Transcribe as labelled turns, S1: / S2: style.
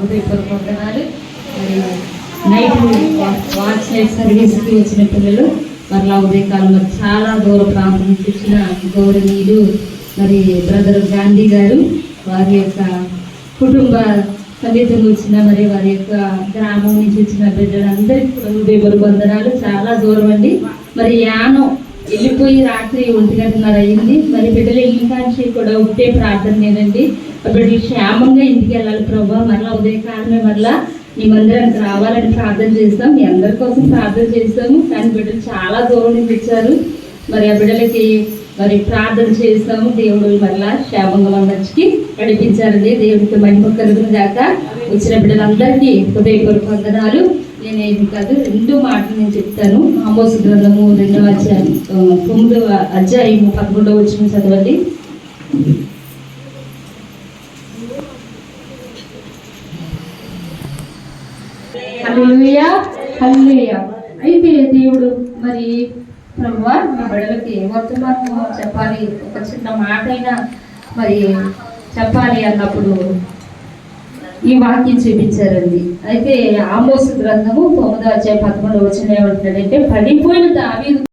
S1: హృదయపూర్వక వందనాలు. మరి నైట్ వాచ్ నైట్ సర్వీస్కి వచ్చిన పిల్లలు మరలా ఉదయకాలం మరి చాలా దూర ప్రాంతం నుంచి వచ్చిన గౌరవనీయులు మరి బ్రదర్ గాంధీ గారు, వారి యొక్క కుటుంబ సమేతంగా వచ్చిన మరి వారి యొక్క గ్రామం నుంచి వచ్చిన బిడ్డలందరికీ కూడా హృదయపూర్వక వందనాలు. చాలా దూరం అండి. మరి యానం వెళ్ళిపోయి రాత్రి 1:30 అయింది. మరి బిడ్డలు ఇంకాంచి కూడా ఉంటే ప్రార్థన లేదండి. బిడ్డలు క్షేమంగా ఇంటికి వెళ్ళాలి ప్రభావ. మరలా ఉదయకాలమే మరలా మీ మందిరానికి రావాలని ప్రార్థన చేస్తాం. మీ అందరి కోసం ప్రార్థన చేస్తాము. కానీ బిడ్డలు చాలా దూరం నుంచి వచ్చారు. మరి ఆ బిడ్డలకి మరి ప్రార్థన చేస్తాము. దేవుడు మరలా క్షేమంగా మందికి నడిపించారండి. దేవుడికి మహిమ కలుగును గాక. వచ్చిన బిడ్డలందరికీ హృదయపూర్వక వందనాలు. నేనేమి కాదు, 2 మాటలు నేను చెప్తాను. ఆమోసు గ్రంథము 2వ అధ్యాయం 9వ అధ్యాయము 11వ వచనం చదవండి. హల్లెలూయా, హల్లెలూయా. అయితే దేవుడు మరి ప్రభువా నా బిడ్డలకి వర్తమానం చెప్పాలి, ఒక చిన్న మాట అయినా మరి చెప్పాలి అన్నప్పుడు ఈ వాక్యం చూపించారండి. అయితే ఆమోసు గ్రంథము 9వ అధ్యాయం 11వ వచనం ఏమంటున్నాడంటే, పడిపోయిన దావీదు